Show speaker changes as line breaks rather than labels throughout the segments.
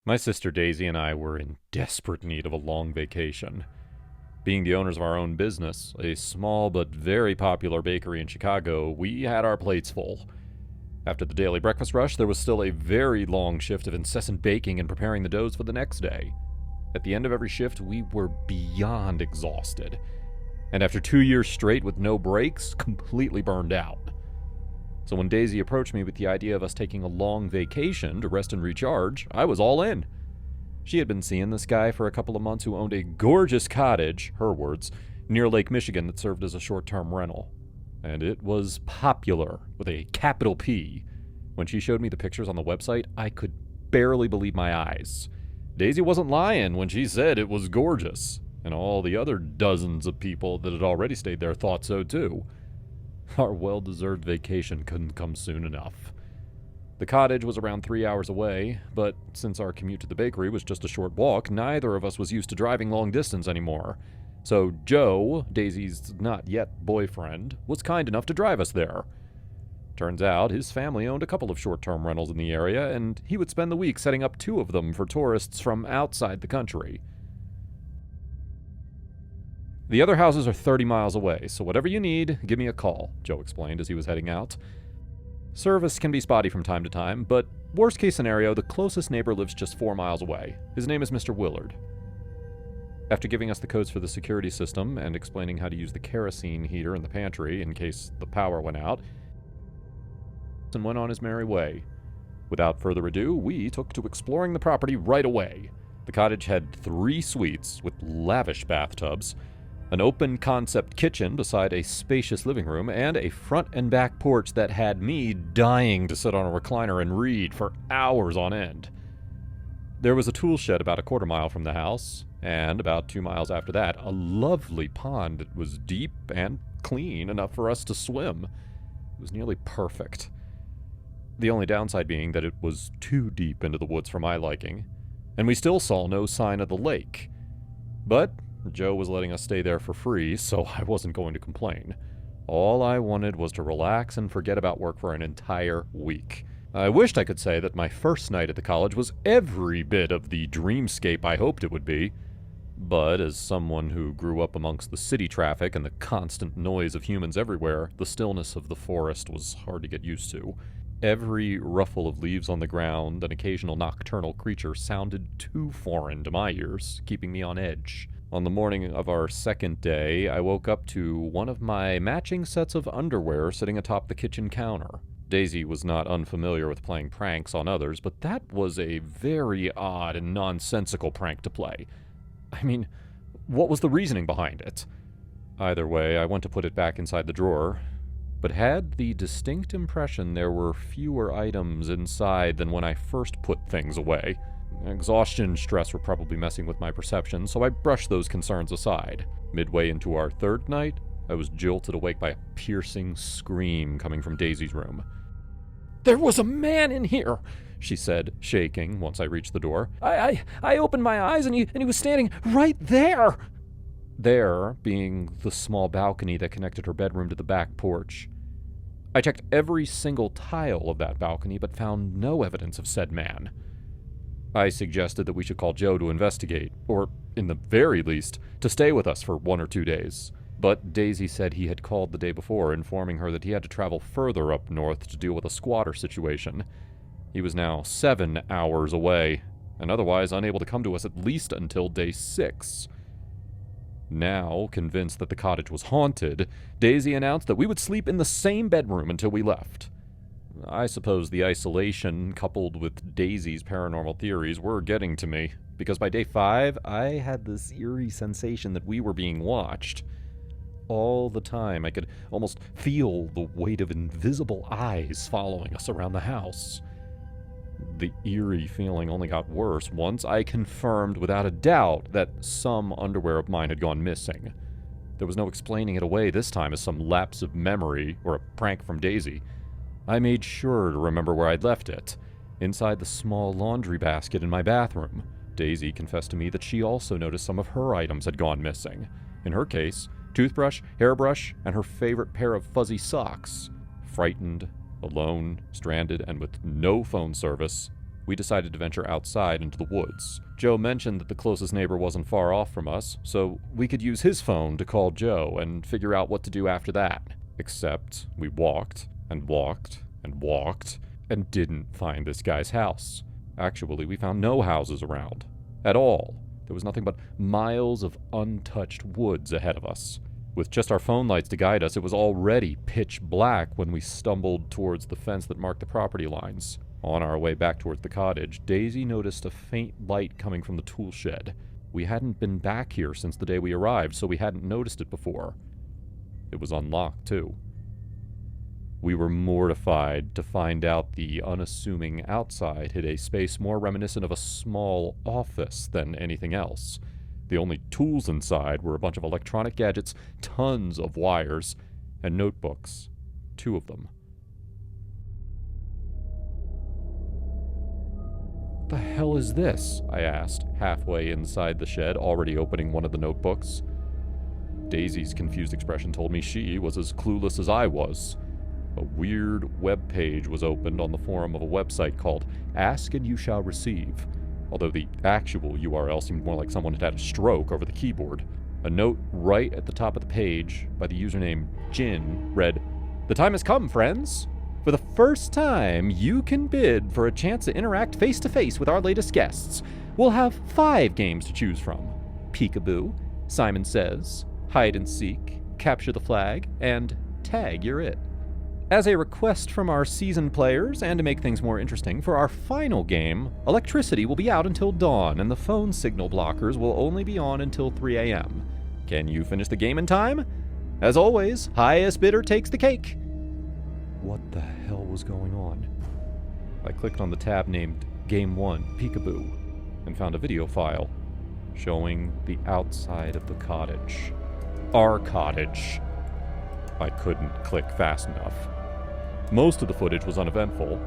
My sister Daisy and I were in desperate need of a long vacation. Being the owners of our own business, a small but very popular bakery in Chicago, we had our plates full. After the daily breakfast rush, there was still a very long shift of incessant baking and preparing the doughs for the next day. At the end of every shift, we were beyond exhausted. And after 2 years straight with no breaks, completely burned out. So when Daisy approached me with the idea of us taking a long vacation to rest and recharge, I was all in. She had been seeing this guy for a couple of months who owned a gorgeous cottage, her words, near Lake Michigan that served as a short-term rental. And it was popular, with a capital P. When she showed me the pictures on the website, I could barely believe my eyes. Daisy wasn't lying when she said it was gorgeous, and all the other dozens of people that had already stayed there thought so too. Our well-deserved vacation couldn't come soon enough. The cottage was around 3 hours away, but since our commute to the bakery was just a short walk, neither of us was used to driving long distance anymore. So Joe, Daisy's not-yet boyfriend, was kind enough to drive us there. Turns out his family owned a couple of short-term rentals in the area, and he would spend the week setting up 2 of them for tourists from outside the country. The other houses are 30 miles away, so whatever you need, give me a call, Joe explained as he was heading out. Service can be spotty from time to time, but worst case scenario, the closest neighbor lives just 4 miles away. His name is Mr. Willard. After giving us the codes for the security system and explaining how to use the kerosene heater in the pantry in case the power went out, and went on his merry way. Without further ado, we took to exploring the property right away. The cottage had 3 suites with lavish bathtubs, an open-concept kitchen beside a spacious living room, and a front and back porch that had me dying to sit on a recliner and read for hours on end. There was a tool shed about a quarter mile from the house, and about 2 miles after that, a lovely pond that was deep and clean enough for us to swim. It was nearly perfect. The only downside being that it was too deep into the woods for my liking, and we still saw no sign of the lake. But Joe was letting us stay there for free, so I wasn't going to complain. All I wanted was to relax and forget about work for an entire week. I wished I could say that my first night at the college was every bit of the dreamscape I hoped it would be. But as someone who grew up amongst the city traffic and the constant noise of humans everywhere, the stillness of the forest was hard to get used to. Every ruffle of leaves on the ground, an occasional nocturnal creature sounded too foreign to my ears, keeping me on edge. On the morning of our second day, I woke up to one of my matching sets of underwear sitting atop the kitchen counter. Daisy was not unfamiliar with playing pranks on others, but that was a very odd and nonsensical prank to play. I mean, what was the reasoning behind it? Either way, I went to put it back inside the drawer, but had the distinct impression there were fewer items inside than when I first put things away. Exhaustion and stress were probably messing with my perception, so I brushed those concerns aside. Midway into our third night, I was jolted awake by a piercing scream coming from Daisy's room. "There was a man in here!" she said, shaking, once I reached the door. I opened my eyes and he was standing right there! There being the small balcony that connected her bedroom to the back porch. I checked every single tile of that balcony, but found no evidence of said man. I suggested that we should call Joe to investigate, or, in the very least, to stay with us for 1 or 2 days. But Daisy said he had called the day before, informing her that he had to travel further up north to deal with a squatter situation. He was now 7 hours away, and otherwise unable to come to us at least until day 6. Now, convinced that the cottage was haunted, Daisy announced that we would sleep in the same bedroom until we left. I suppose the isolation, coupled with Daisy's paranormal theories, were getting to me, because by day 5, I had this eerie sensation that we were being watched. All the time, I could almost feel the weight of invisible eyes following us around the house. The eerie feeling only got worse once I confirmed without a doubt that some underwear of mine had gone missing. There was no explaining it away this time as some lapse of memory or a prank from Daisy. I made sure to remember where I'd left it, inside the small laundry basket in my bathroom. Daisy confessed to me that she also noticed some of her items had gone missing. In her case, toothbrush, hairbrush, and her favorite pair of fuzzy socks. Frightened, alone, stranded, and with no phone service, We decided to venture outside into the woods. Joe mentioned that the closest neighbor wasn't far off from us, so we could use his phone to call Joe and figure out what to do after that. Except we walked and walked and walked and didn't find this guy's house. Actually, we found no houses around. At all. There was nothing but miles of untouched woods ahead of us. With just our phone lights to guide us, it was already pitch black when we stumbled towards the fence that marked the property lines. On our way back towards the cottage, Daisy noticed a faint light coming from the tool shed. We hadn't been back here since the day we arrived, so we hadn't noticed it before. It was unlocked, too. We were mortified to find out the unassuming outside hid a space more reminiscent of a small office than anything else. The only tools inside were a bunch of electronic gadgets, tons of wires, and notebooks. 2 of them. What the hell is this? I asked, halfway inside the shed, already opening one of the notebooks. Daisy's confused expression told me she was as clueless as I was. A weird web page was opened on the forum of a website called Ask and You Shall Receive, although the actual URL seemed more like someone had had a stroke over the keyboard. A note right at the top of the page by the username Jin read, "The time has come, friends. For the first time, you can bid for a chance to interact face-to-face with our latest guests. We'll have 5 games to choose from. Peekaboo, Simon Says, Hide and Seek, Capture the Flag, and Tag You're It. As a request from our seasoned players, and to make things more interesting, for our final game, electricity will be out until dawn, and the phone signal blockers will only be on until 3 a.m. Can you finish the game in time? As always, highest bidder takes the cake." What the hell was going on? I clicked on the tab named Game 1, Peekaboo, and found a video file showing the outside of the cottage. Our cottage. I couldn't click fast enough. Most of the footage was uneventful,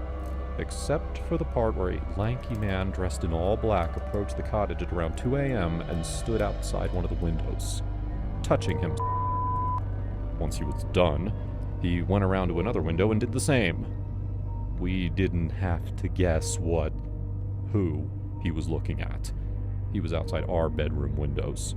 except for the part where a lanky man dressed in all black approached the cottage at around 2 a.m. and stood outside one of the windows, touching him. Once he was done, he went around to another window and did the same. We didn't have to guess who he was looking at. He was outside our bedroom windows.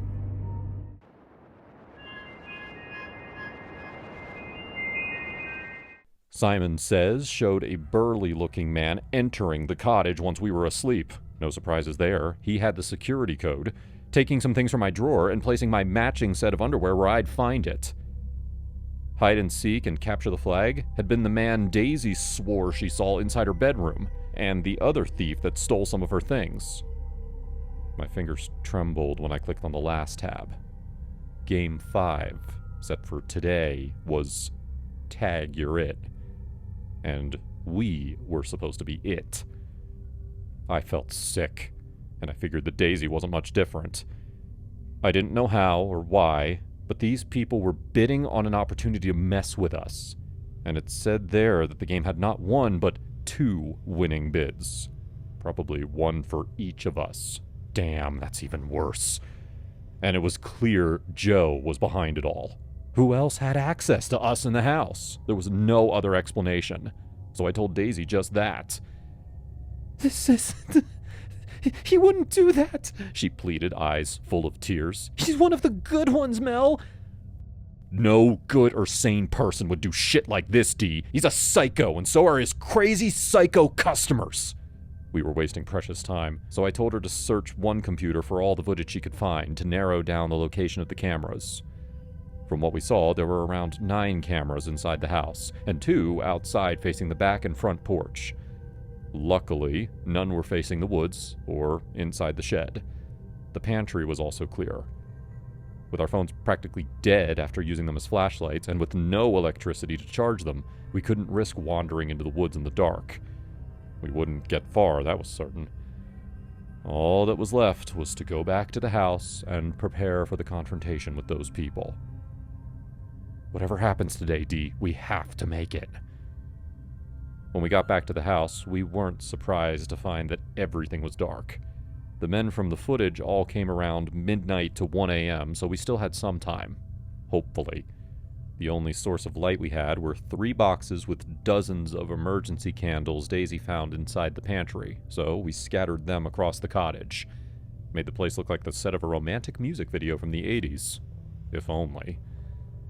Simon Says showed a burly-looking man entering the cottage once we were asleep. No surprises there. He had the security code, taking some things from my drawer and placing my matching set of underwear where I'd find it. Hide and Seek and Capture the Flag had been the man Daisy swore she saw inside her bedroom, and the other thief that stole some of her things. My fingers trembled when I clicked on the last tab. Game 5, set for today, was Tag You're It. And we were supposed to be it. I felt sick, and I figured that Daisy wasn't much different. I didn't know how or why, but these people were bidding on an opportunity to mess with us. And it said there that the game had not 1, but 2 winning bids. Probably 1 for each of us. Damn, that's even worse. And it was clear Joe was behind it all. Who else had access to us in the house? There was no other explanation. So I told Daisy just that. He wouldn't do that, she pleaded, eyes full of tears. He's one of the good ones, Mel. No good or sane person would do shit like this, Dee. He's a psycho, and so are his crazy psycho customers. We were wasting precious time, so I told her to search one computer for all the footage she could find to narrow down the location of the cameras. From what we saw, there were around 9 cameras inside the house, and 2 outside facing the back and front porch. Luckily, none were facing the woods or inside the shed. The pantry was also clear. With our phones practically dead after using them as flashlights, and with no electricity to charge them, we couldn't risk wandering into the woods in the dark. We wouldn't get far, that was certain. All that was left was to go back to the house and prepare for the confrontation with those people. Whatever happens today, Dee, we have to make it. When we got back to the house, we weren't surprised to find that everything was dark. The men from the footage all came around midnight to 1 a.m., so we still had some time. Hopefully. The only source of light we had were 3 boxes with dozens of emergency candles Daisy found inside the pantry, so we scattered them across the cottage. Made the place look like the set of a romantic music video from the 80s. If only.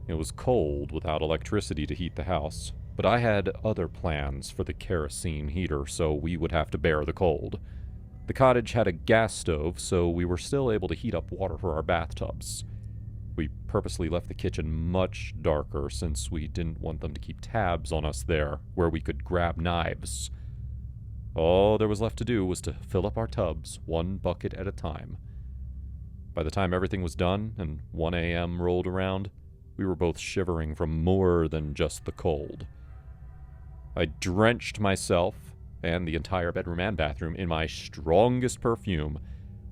It was cold without electricity to heat the house, but I had other plans for the kerosene heater, so we would have to bear the cold. The cottage had a gas stove, so we were still able to heat up water for our bathtubs. We purposely left the kitchen much darker since we didn't want them to keep tabs on us there, where we could grab knives. All there was left to do was to fill up our tubs, 1 bucket at a time. By the time everything was done and 1 a.m. rolled around, we were both shivering from more than just the cold. I drenched myself and the entire bedroom and bathroom in my strongest perfume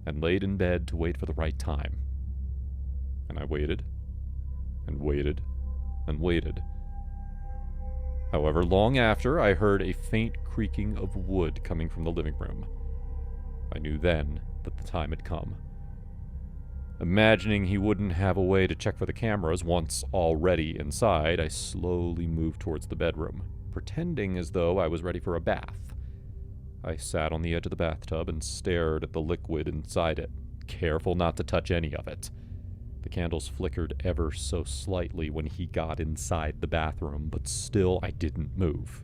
and laid in bed to wait for the right time. And I waited, and waited, and waited. However, long after, I heard a faint creaking of wood coming from the living room. I knew then that the time had come. Imagining he wouldn't have a way to check for the cameras once already inside, I slowly moved towards the bedroom, pretending as though I was ready for a bath. I sat on the edge of the bathtub and stared at the liquid inside it, careful not to touch any of it. The candles flickered ever so slightly when he got inside the bathroom, but still I didn't move.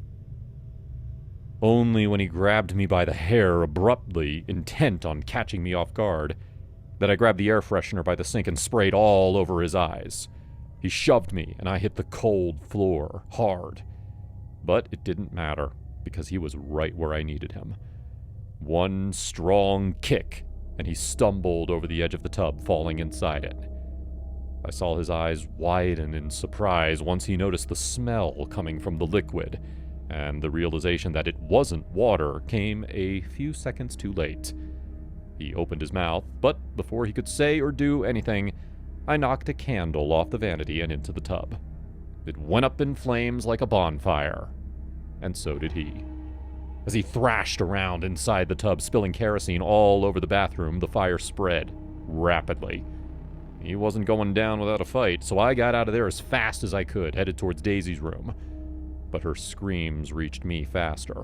Only when he grabbed me by the hair abruptly, intent on catching me off guard, that I grabbed the air freshener by the sink and sprayed all over his eyes. He shoved me, and I hit the cold floor, hard. But it didn't matter, because he was right where I needed him. 1 strong kick, and he stumbled over the edge of the tub, falling inside it. I saw his eyes widen in surprise once he noticed the smell coming from the liquid, and the realization that it wasn't water came a few seconds too late. He opened his mouth, but before he could say or do anything, I knocked a candle off the vanity and into the tub. It went up in flames like a bonfire, and so did he. As he thrashed around inside the tub, spilling kerosene all over the bathroom, the fire spread rapidly. He wasn't going down without a fight, so I got out of there as fast as I could, headed towards Daisy's room. But her screams reached me faster.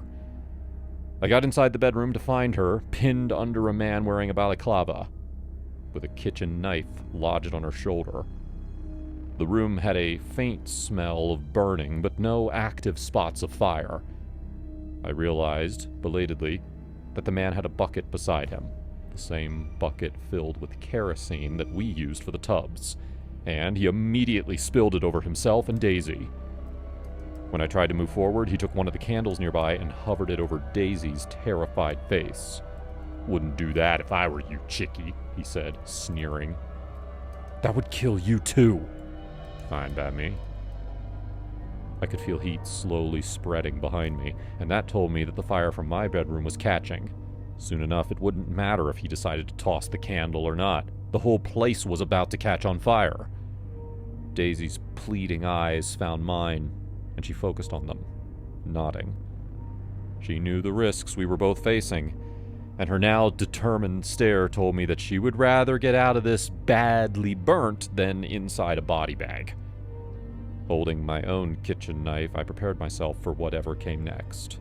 I got inside the bedroom to find her, pinned under a man wearing a balaclava, with a kitchen knife lodged on her shoulder. The room had a faint smell of burning, but no active spots of fire. I realized, belatedly, that the man had a bucket beside him, the same bucket filled with kerosene that we used for the tubs, and he immediately spilled it over himself and Daisy. When I tried to move forward, he took one of the candles nearby and hovered it over Daisy's terrified face. "Wouldn't do that if I were you, chickie," he said, sneering. "That would kill you too." "Fine by me." I could feel heat slowly spreading behind me, and that told me that the fire from my bedroom was catching. Soon enough, it wouldn't matter if he decided to toss the candle or not. The whole place was about to catch on fire. Daisy's pleading eyes found mine, and she focused on them, nodding. She knew the risks we were both facing, and her now determined stare told me that she would rather get out of this badly burnt than inside a body bag. Holding my own kitchen knife, I prepared myself for whatever came next.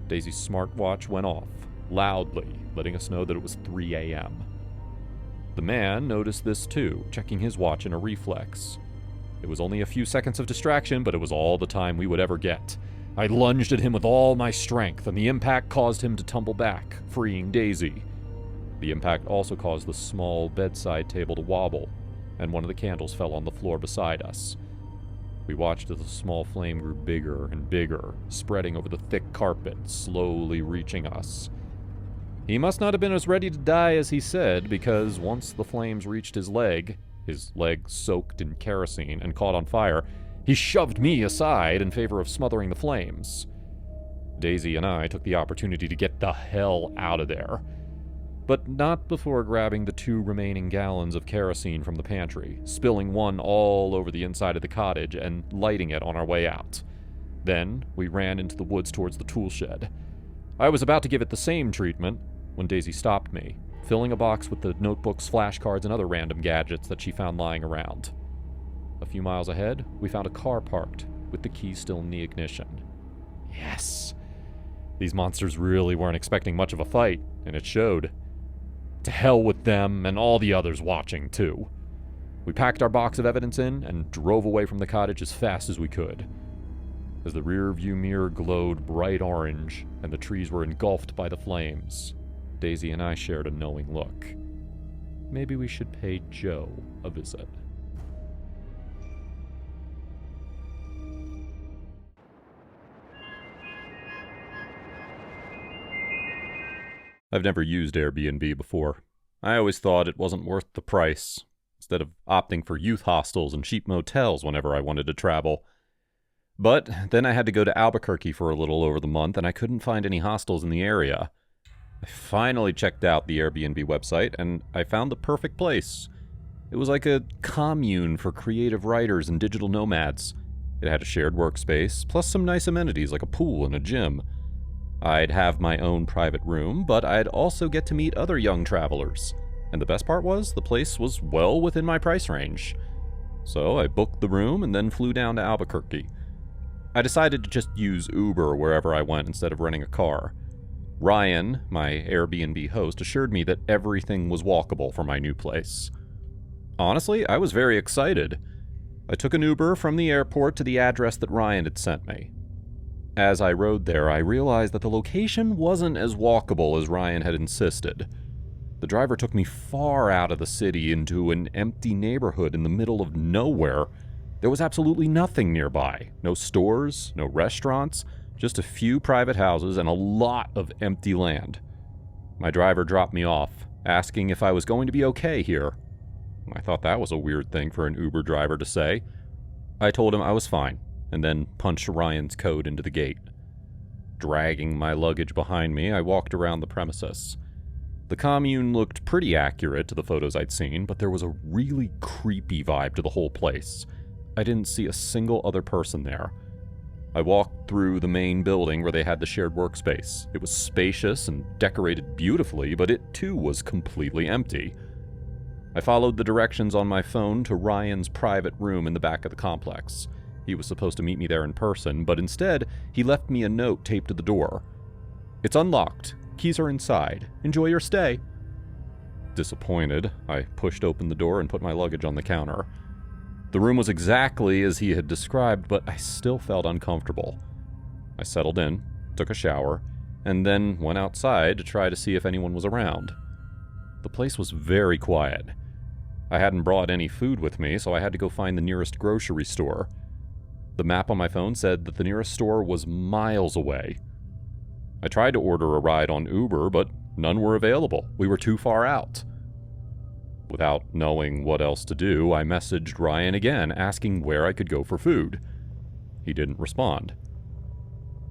Daisy's smartwatch went off, loudly, letting us know that it was 3 a.m. The man noticed this too, checking his watch in a reflex. It was only a few seconds of distraction, but it was all the time we would ever get. I lunged at him with all my strength, and the impact caused him to tumble back, freeing Daisy. The impact also caused the small bedside table to wobble, and one of the candles fell on the floor beside us. We watched as the small flame grew bigger and bigger, spreading over the thick carpet, slowly reaching us. He must not have been as ready to die as he said, because once the flames reached his leg soaked in kerosene and caught on fire, he shoved me aside in favor of smothering the flames. Daisy and I took the opportunity to get the hell out of there, but not before grabbing the 2 remaining gallons of kerosene from the pantry, spilling one all over the inside of the cottage and lighting it on our way out. Then we ran into the woods towards the tool shed. I was about to give it the same treatment when Daisy stopped me, filling a box with the notebooks, flashcards, and other random gadgets that she found lying around. A few miles ahead, we found a car parked, with the key still in the ignition. Yes! These monsters really weren't expecting much of a fight, and it showed. To hell with them and all the others watching, too. We packed our box of evidence in and drove away from the cottage as fast as we could. As the rear view mirror glowed bright orange and the trees were engulfed by the flames, Daisy and I shared a knowing look. Maybe we should pay Joe a visit. I've never used Airbnb before. I always thought it wasn't worth the price, instead of opting for youth hostels and cheap motels whenever I wanted to travel. But then I had to go to Albuquerque for a little over the month, and I couldn't find any hostels in the area. I finally checked out the Airbnb website, and I found the perfect place. It was like a commune for creative writers and digital nomads. It had a shared workspace, plus some nice amenities like a pool and a gym. I'd have my own private room, but I'd also get to meet other young travelers. And the best part was, the place was well within my price range. So I booked the room and then flew down to Albuquerque. I decided to just use Uber wherever I went instead of renting a car. Ryan, my Airbnb host, assured me that everything was walkable for my new place. Honestly, I was very excited. I took an Uber from the airport to the address that Ryan had sent me. As I rode there, I realized that the location wasn't as walkable as Ryan had insisted. The driver took me far out of the city into an empty neighborhood in the middle of nowhere. There was absolutely nothing nearby. No stores, no restaurants, just a few private houses and a lot of empty land. My driver dropped me off, asking if I was going to be okay here. I thought that was a weird thing for an Uber driver to say. I told him I was fine, and then punched Ryan's code into the gate. Dragging my luggage behind me, I walked around the premises. The commune looked pretty accurate to the photos I'd seen, but there was a really creepy vibe to the whole place. I didn't see a single other person there. I walked through the main building where they had the shared workspace. It was spacious and decorated beautifully, but it too was completely empty. I followed the directions on my phone to Ryan's private room in the back of the complex. He was supposed to meet me there in person, but instead, he left me a note taped to the door. "It's unlocked. Keys are inside. Enjoy your stay." Disappointed, I pushed open the door and put my luggage on the counter. The room was exactly as he had described, but I still felt uncomfortable. I settled in, took a shower, and then went outside to try to see if anyone was around. The place was very quiet. I hadn't brought any food with me, so I had to go find the nearest grocery store. The map on my phone said that the nearest store was miles away. I tried to order a ride on Uber, but none were available. We were too far out. Without knowing what else to do, I messaged Ryan again, asking where I could go for food. He didn't respond.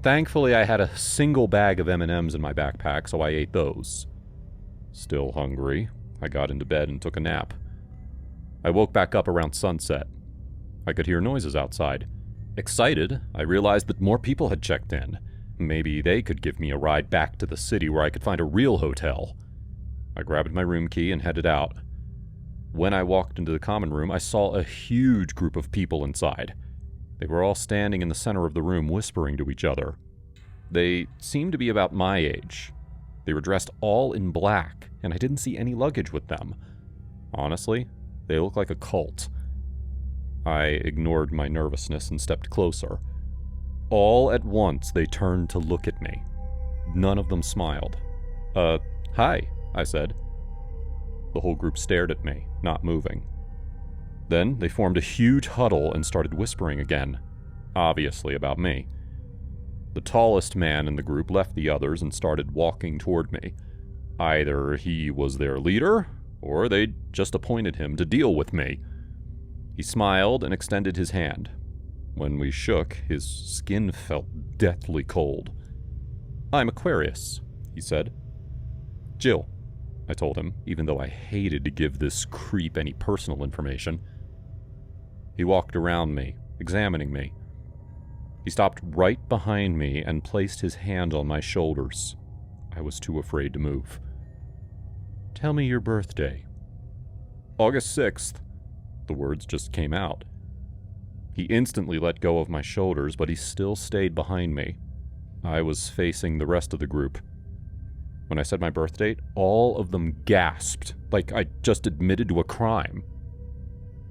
Thankfully, I had a single bag of M&Ms in my backpack, so I ate those. Still hungry, I got into bed and took a nap. I woke back up around sunset. I could hear noises outside. Excited, I realized that more people had checked in. Maybe they could give me a ride back to the city where I could find a real hotel. I grabbed my room key and headed out. When I walked into the common room, I saw a huge group of people inside. They were all standing in the center of the room, whispering to each other. They seemed to be about my age. They were dressed all in black, and I didn't see any luggage with them. Honestly, they looked like a cult. I ignored my nervousness and stepped closer. All at once, they turned to look at me. None of them smiled. Hi, I said. The whole group stared at me, not moving. Then they formed a huge huddle and started whispering again, obviously about me. The tallest man in the group left the others and started walking toward me. Either he was their leader, or they'd just appointed him to deal with me. He smiled and extended his hand. When we shook, his skin felt deathly cold. "I'm Aquarius," he said. "Jill," I told him, even though I hated to give this creep any personal information. He walked around me, examining me. He stopped right behind me and placed his hand on my shoulders. I was too afraid to move. "Tell me your birthday." "August 6th. The words just came out. He instantly let go of my shoulders, but he still stayed behind me. I was facing the rest of the group. When I said my birth date, all of them gasped, like I just admitted to a crime.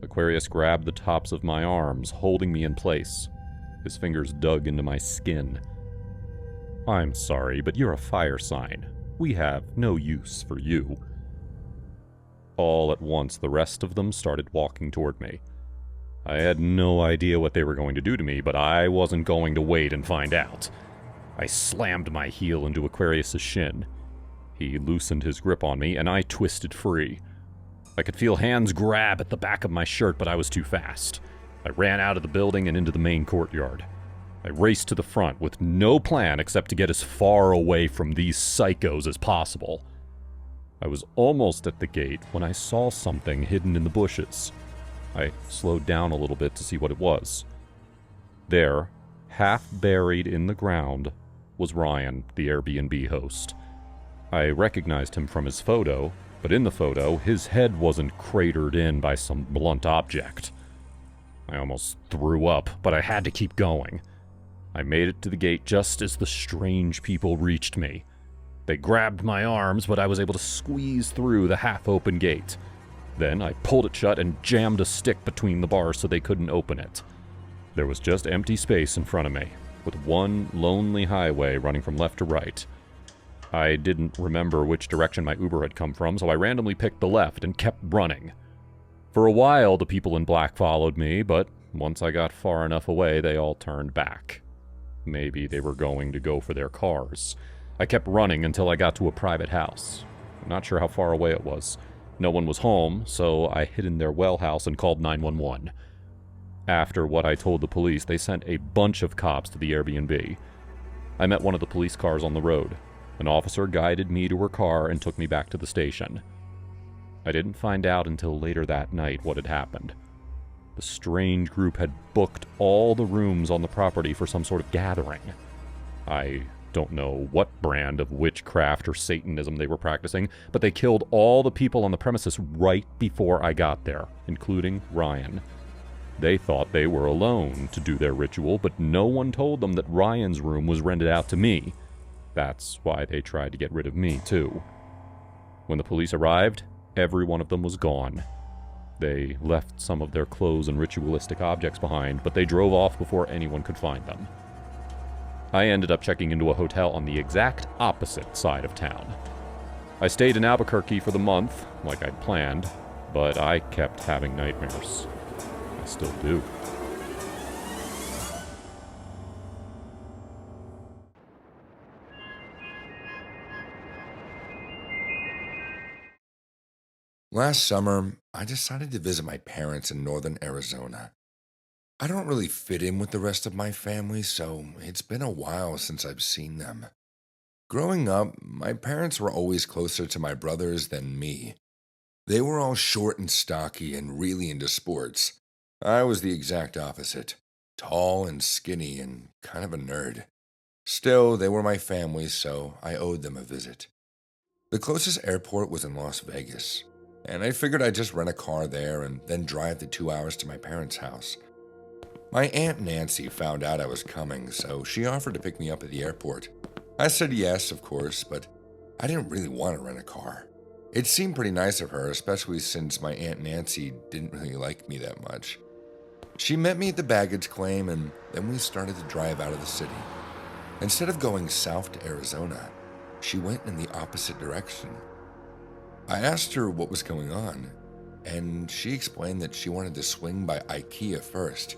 Aquarius grabbed the tops of my arms, holding me in place. His fingers dug into my skin. "I'm sorry, but you're a fire sign. We have no use for you." All at once, the rest of them started walking toward me. I had no idea what they were going to do to me, but I wasn't going to wait and find out. I slammed my heel into Aquarius's shin. He loosened his grip on me, and I twisted free. I could feel hands grab at the back of my shirt, but I was too fast. I ran out of the building and into the main courtyard. I raced to the front with no plan except to get as far away from these psychos as possible. I was almost at the gate when I saw something hidden in the bushes. I slowed down a little bit to see what it was. There, half buried in the ground, was Ryan, the Airbnb host. I recognized him from his photo, but in the photo, his head wasn't cratered in by some blunt object. I almost threw up, but I had to keep going. I made it to the gate just as the strange people reached me. They grabbed my arms, but I was able to squeeze through the half-open gate. Then I pulled it shut and jammed a stick between the bars so they couldn't open it. There was just empty space in front of me, with one lonely highway running from left to right. I didn't remember which direction my Uber had come from, so I randomly picked the left and kept running. For a while, the people in black followed me, but once I got far enough away, they all turned back. Maybe they were going to go for their cars. I kept running until I got to a private house. I'm not sure how far away it was. No one was home, so I hid in their well house and called 911. After what I told the police, they sent a bunch of cops to the Airbnb. I met one of the police cars on the road. An officer guided me to her car and took me back to the station. I didn't find out until later that night what had happened. The strange group had booked all the rooms on the property for some sort of gathering. I don't know what brand of witchcraft or Satanism they were practicing, but they killed all the people on the premises right before I got there, including Ryan. They thought they were alone to do their ritual, but no one told them that Ryan's room was rented out to me. That's why they tried to get rid of me, too. When the police arrived, every one of them was gone. They left some of their clothes and ritualistic objects behind, but they drove off before anyone could find them. I ended up checking into a hotel on the exact opposite side of town. I stayed in Albuquerque for the month, like I'd planned, but I kept having nightmares. I still do.
Last summer, I decided to visit my parents in northern Arizona. I don't really fit in with the rest of my family, so it's been a while since I've seen them. Growing up, my parents were always closer to my brothers than me. They were all short and stocky and really into sports. I was the exact opposite, tall and skinny and kind of a nerd. Still, they were my family, so I owed them a visit. The closest airport was in Las Vegas, and I figured I'd just rent a car there and then drive the 2 hours to my parents' house. My Aunt Nancy found out I was coming, so she offered to pick me up at the airport. I said yes, of course, but I didn't really want to rent a car. It seemed pretty nice of her, especially since my Aunt Nancy didn't really like me that much. She met me at the baggage claim, and then we started to drive out of the city. Instead of going south to Arizona, she went in the opposite direction. I asked her what was going on, and she explained that she wanted to swing by Ikea first.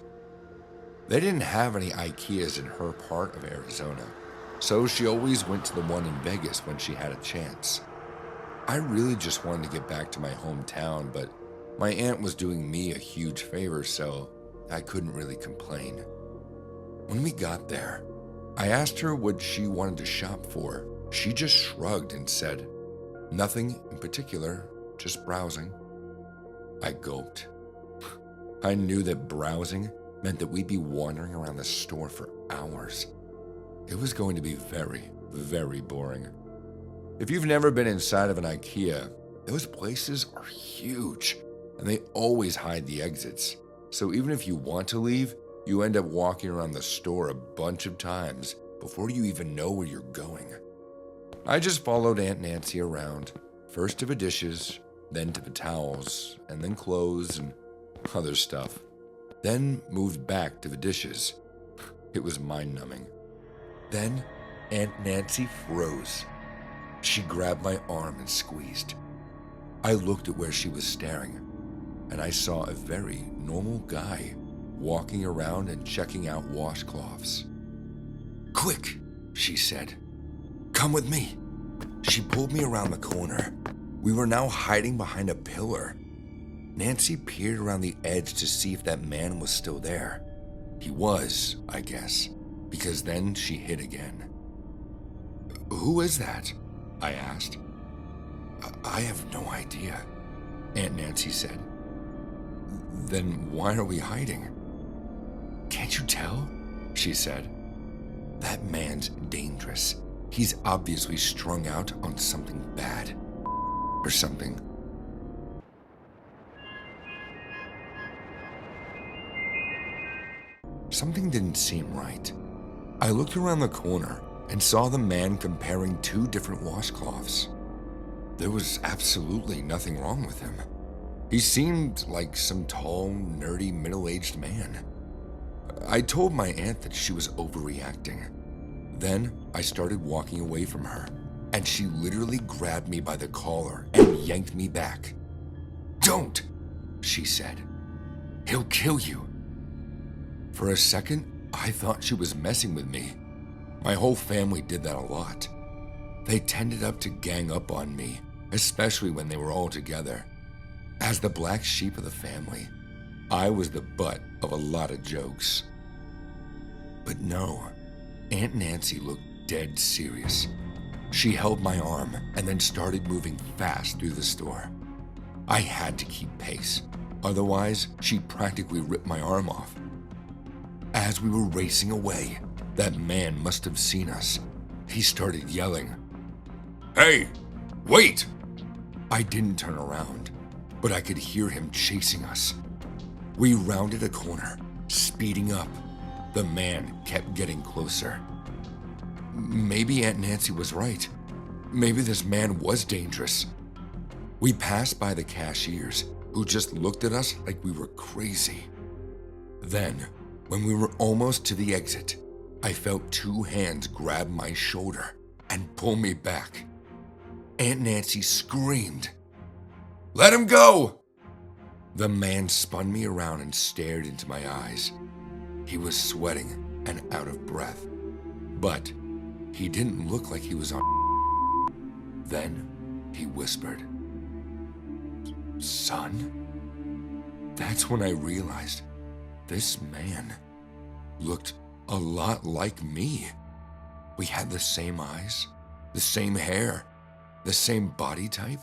They didn't have any Ikeas in her part of Arizona, so she always went to the one in Vegas when she had a chance. I really just wanted to get back to my hometown, but my aunt was doing me a huge favor, so I couldn't really complain. When we got there, I asked her what she wanted to shop for. She just shrugged and said, "Nothing in particular, just browsing." I gulped. I knew that browsing meant that we'd be wandering around the store for hours. It was going to be very, very boring. If you've never been inside of an Ikea, those places are huge, and they always hide the exits. So even if you want to leave, you end up walking around the store a bunch of times before you even know where you're going. I just followed Aunt Nancy around, first to the dishes, then to the towels, and then clothes and other stuff. Then moved back to the dishes. It was mind-numbing. Then Aunt Nancy froze. She grabbed my arm and squeezed. I looked at where she was staring, and I saw a very normal guy walking around and checking out washcloths. "Quick," she said. "Come with me." She pulled me around the corner. We were now hiding behind a pillar. Nancy peered around the edge to see if that man was still there. He was, I guess, because then she hid again. "Who is that?" I asked. "I have no idea," Aunt Nancy said. "Then why are we hiding?" "Can't you tell?" she said. "That man's dangerous. He's obviously strung out on something bad. Or something." Something didn't seem right. I looked around the corner and saw the man comparing two different washcloths. There was absolutely nothing wrong with him. He seemed like some tall, nerdy, middle-aged man. I told my aunt that she was overreacting. Then I started walking away from her, and she literally grabbed me by the collar and yanked me back. "Don't," she said. "He'll kill you." For a second, I thought she was messing with me. My whole family did that a lot. They tended to gang up on me, especially when they were all together. As the black sheep of the family, I was the butt of a lot of jokes. But no, Aunt Nancy looked dead serious. She held my arm and then started moving fast through the store. I had to keep pace, otherwise she'd practically rip my arm off. As we were racing away, that man must have seen us. He started yelling, "Hey, wait!" I didn't turn around, but I could hear him chasing us. We rounded a corner, speeding up. The man kept getting closer. Maybe Aunt Nancy was right. Maybe this man was dangerous. We passed by the cashiers, who just looked at us like we were crazy. Then, when we were almost to the exit, I felt two hands grab my shoulder and pull me back. Aunt Nancy screamed, "Let him go!" The man spun me around and stared into my eyes. He was sweating and out of breath, but he didn't look like he was on. Then he whispered, "Son?" That's when I realized this man looked a lot like me. We had the same eyes, the same hair, the same body type.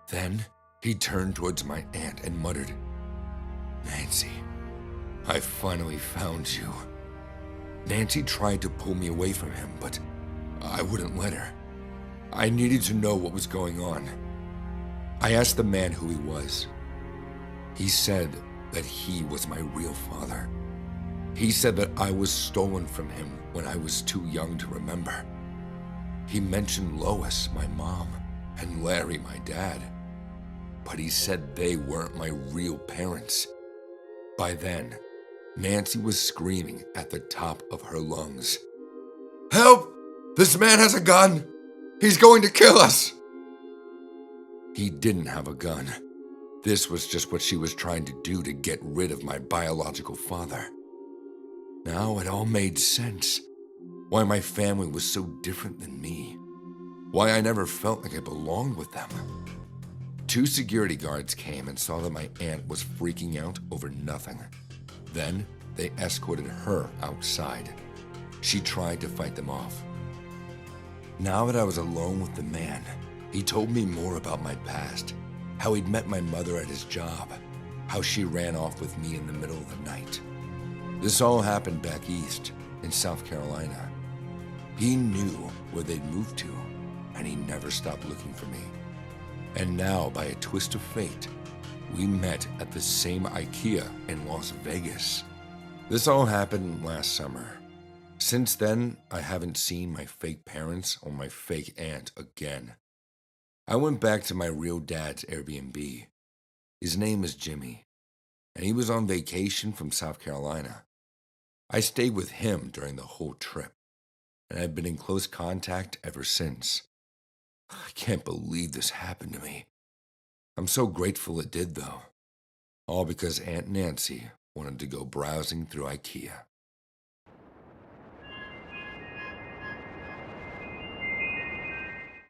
Then he turned towards my aunt and muttered, "Nancy, I finally found you." Nancy tried to pull me away from him, but I wouldn't let her. I needed to know what was going on. I asked the man who he was. He said that he was my real father. He said that I was stolen from him when I was too young to remember. He mentioned Lois, my mom, and Larry, my dad. But he said they weren't my real parents. By then, Nancy was screaming at the top of her lungs, "Help! This man has a gun! He's going to kill us!" He didn't have a gun. This was just what she was trying to do to get rid of my biological father. Now it all made sense. Why my family was so different than me. Why I never felt like I belonged with them. 2 security guards came and saw that my aunt was freaking out over nothing. Then they escorted her outside. She tried to fight them off. Now that I was alone with the man, he told me more about my past, how he'd met my mother at his job, how she ran off with me in the middle of the night. This all happened back east, in South Carolina. He knew where they'd moved to, and he never stopped looking for me. And now, by a twist of fate, We met at the same Ikea in Las Vegas. This all happened last summer. Since then, I haven't seen my fake parents or my fake aunt again. I went back to my real dad's Airbnb. His name is Jimmy, and he was on vacation from South Carolina. I stayed with him during the whole trip, and I've been in close contact ever since. I can't believe this happened to me. I'm so grateful it did, though. All because Aunt Nancy wanted to go browsing through Ikea.